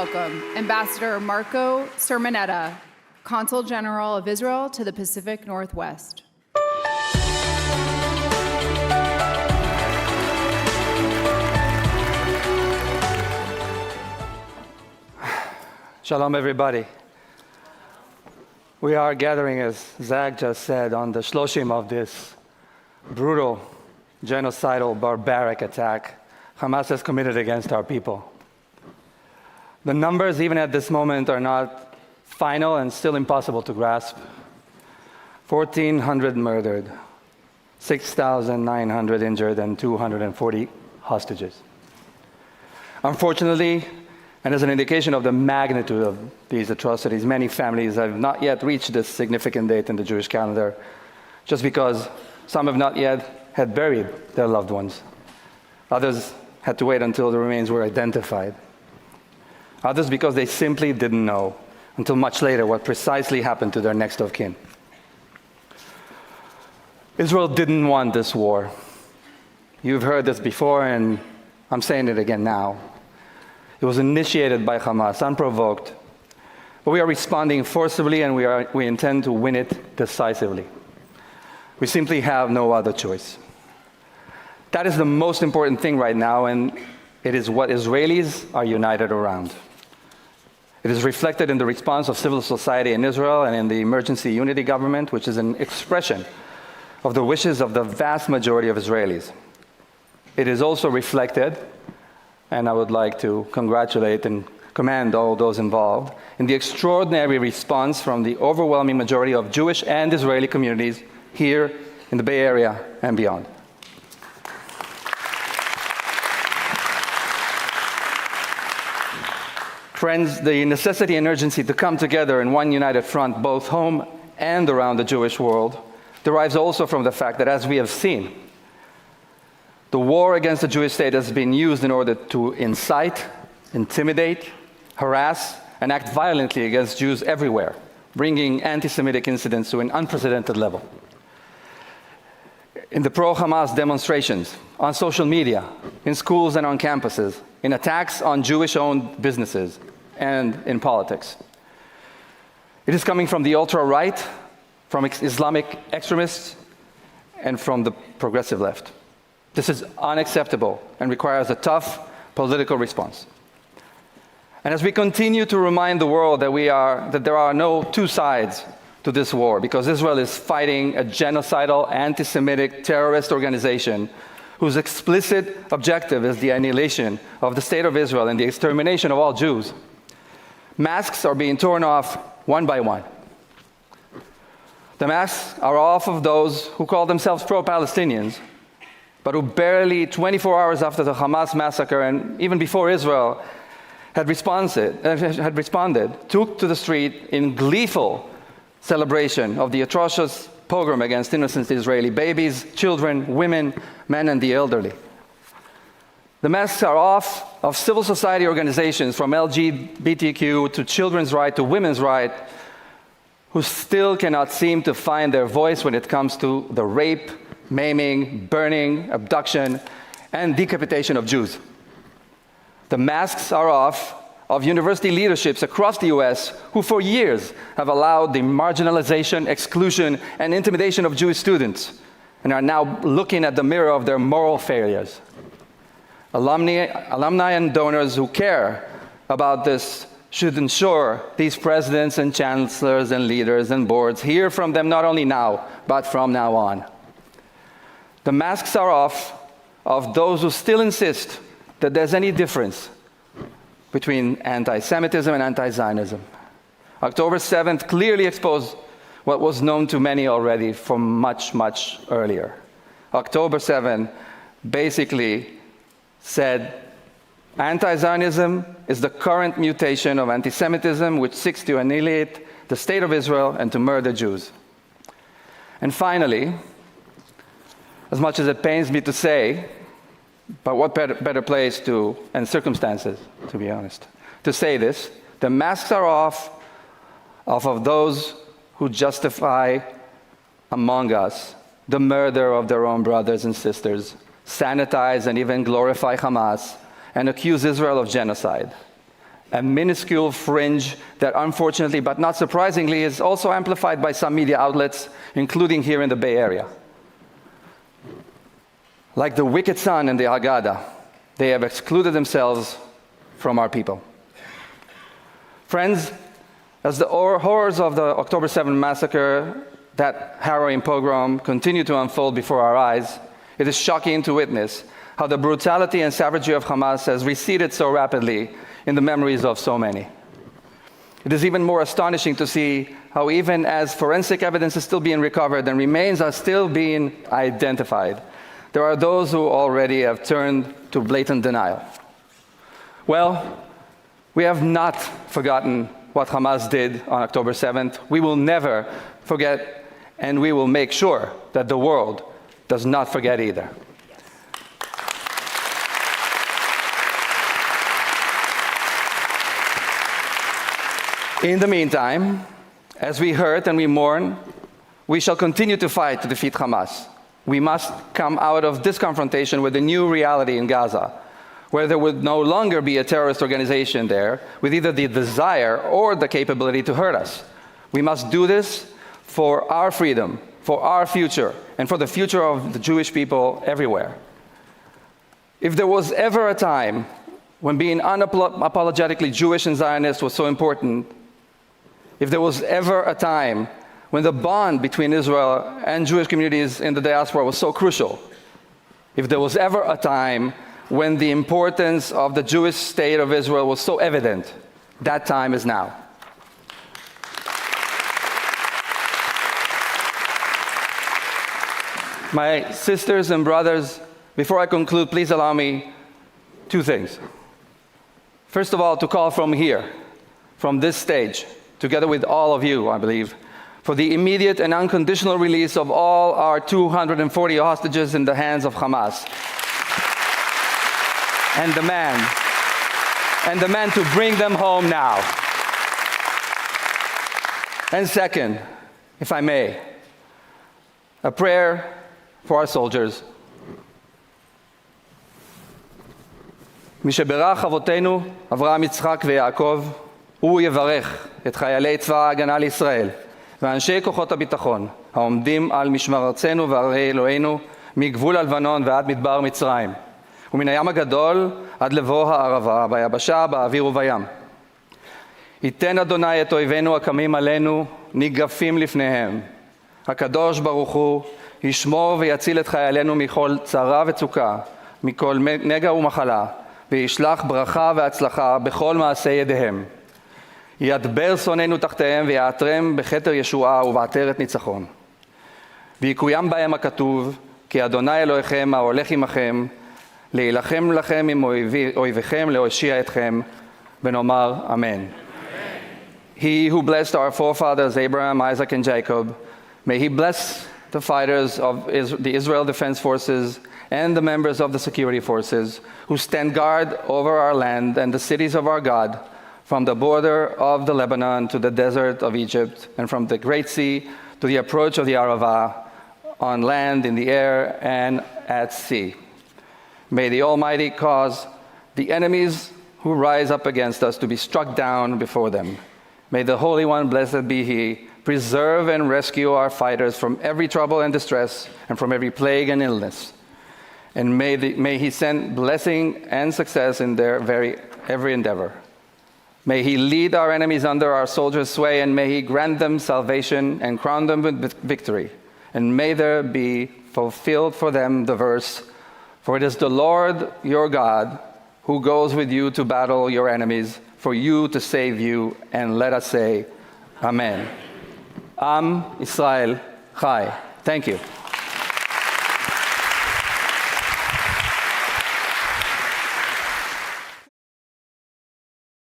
welcome Ambassador Marco Sermoneta, Consul General of Israel to the Pacific Northwest. Shalom, everybody. We are gathering, as Zach just said, on the shloshim of this brutal, genocidal, barbaric attack Hamas has committed against our people. The numbers, even at this moment, are not final and still impossible to grasp. 1,400 murdered, 6,900 injured, and 240 hostages. Unfortunately, and as an indication of the magnitude of these atrocities, many families have not yet reached this significant date in the Jewish calendar, just because some have not yet had buried their loved ones. Others had to wait until the remains were identified. Others because they simply didn't know until much later what precisely happened to their next of kin. Israel didn't want this war. You've heard this before, and I'm saying it again now. It was initiated by Hamas, unprovoked. But we are responding forcibly, and we intend to win it decisively. We simply have no other choice. That is the most important thing right now, and it is what Israelis are united around. It is reflected in the response of civil society in Israel and in the emergency unity government, which is an expression of the wishes of the vast majority of Israelis. It is also reflected, and I would like to congratulate and commend all those involved, in the extraordinary response from the overwhelming majority of Jewish and Israeli communities here in the Bay Area and beyond. Friends, the necessity and urgency to come together in one united front, both home and around the Jewish world, derives also from the fact that, as we have seen, the war against the Jewish state has been used in order to incite, intimidate, harass, and act violently against Jews everywhere, bringing anti-Semitic incidents to an unprecedented level. In the pro-Hamas demonstrations, on social media, in schools and on campuses, in attacks on Jewish-owned businesses, and in politics. It is coming from the ultra-right, from Islamic extremists, and from the progressive left. This is unacceptable and requires a tough political response. And as we continue to remind the world that there are no two sides to this war, because Israel is fighting a genocidal, anti-Semitic terrorist organization whose explicit objective is the annihilation of the State of Israel and the extermination of all Jews, masks are being torn off one by one. The masks are off of those who call themselves pro-Palestinians, but who barely 24 hours after the Hamas massacre and even before Israel had responded, took to the street in gleeful celebration of the atrocious pogrom against innocent Israeli babies, children, women, men, and the elderly. The masks are off of civil society organizations from LGBTQ to children's right to women's right, who still cannot seem to find their voice when it comes to the rape, maiming, burning, abduction, and decapitation of Jews. The masks are off of university leaderships across the US who for years have allowed the marginalization, exclusion, and intimidation of Jewish students and are now looking at the mirror of their moral failures. Alumni and donors who care about this should ensure these presidents and chancellors and leaders and boards hear from them not only now, but from now on. The masks are off of those who still insist that there's any difference between anti-Semitism and anti-Zionism. October 7th clearly exposed what was known to many already from much, much earlier. October 7th basically said anti-Zionism is the current mutation of anti-Semitism which seeks to annihilate the State of Israel and to murder Jews. And finally, as much as it pains me to say, but what better place and circumstances, to be honest, to say this, the masks are off of those who justify among us the murder of their own brothers and sisters, sanitize and even glorify Hamas, and accuse Israel of genocide. a minuscule fringe that unfortunately, but not surprisingly, is also amplified by some media outlets, including here in the Bay Area. Like the wicked son in the Haggadah, they have excluded themselves from our people. Friends, as the horrors of the October 7th massacre, that harrowing pogrom, continue to unfold before our eyes, it is shocking to witness how the brutality and savagery of Hamas has receded so rapidly in the memories of so many. It is even more astonishing to see how even as forensic evidence is still being recovered and remains are still being identified, there are those who already have turned to blatant denial. Well, we have not forgotten what Hamas did on October 7th. We will never forget, and we will make sure that the world does not forget either. In the meantime, as we hurt and we mourn, we shall continue to fight to defeat Hamas. We must come out of this confrontation with a new reality in Gaza, where there would no longer be a terrorist organization there with either the desire or the capability to hurt us. We must do this for our freedom, for our future, and for the future of the Jewish people everywhere. If there was ever a time when being unapologetically Jewish and Zionist was so important, if there was ever a time when the bond between Israel and Jewish communities in the diaspora was so crucial, if there was ever a time when the importance of the Jewish state of Israel was so evident, that time is now. My sisters and brothers, before I conclude, please allow me two things. First of all, to call from here, from this stage, together with all of you, I believe, for the immediate and unconditional release of all our 240 hostages in the hands of Hamas. And demand to bring them home now. And second, if I may, a prayer for our soldiers. משברך אבותינו, אברהם, יצחק ויעקב, הוא יברך את חיילי צבא ההגנה לישראל ואנשי כוחות הביטחון העומדים על משמר ארצנו וערי אלוהינו מגבול הלבנון ועד מדבר מצרים ומן הים הגדול עד לבוא הערבה ביבשה באוויר ובים. ייתן אדוני את אויבינו הקמים עלינו ניגפים לפניהם. הקדוש ברוך הוא ישמור ויציל את חיילינו מכל צרה וצוקה, מכל נגע ומחלה, וישלח ברכה והצלחה בכל מעשי ידיהם. ידבר שונאינו תחתיהם ויעטרם בכתר ישועה ובעטרת ניצחון. ויקוים בהם הכתוב, כי אדוני אלוהיכם ההולך עמכם, להילחם לכם עם אויביכם, להושיע אתכם, ונאמר אמן. He who blessed our forefathers Abraham, Isaac, and Jacob, may he bless the fighters of the Israel Defense Forces and the members of the security forces who stand guard over our land and the cities of our God, from the border of the Lebanon to the desert of Egypt, and from the Great Sea to the approach of the Arava, on land, in the air, and at sea. May the Almighty cause the enemies who rise up against us to be struck down before them. May the Holy One, blessed be He, preserve and rescue our fighters from every trouble and distress and from every plague and illness. And may He send blessing and success in their every endeavor. May He lead our enemies under our soldiers' sway, and may He grant them salvation and crown them with victory. And may there be fulfilled for them the verse, for it is the Lord your God who goes with you to battle your enemies, for you to save you. And let us say, Amen. Am Israel Chai. Thank you.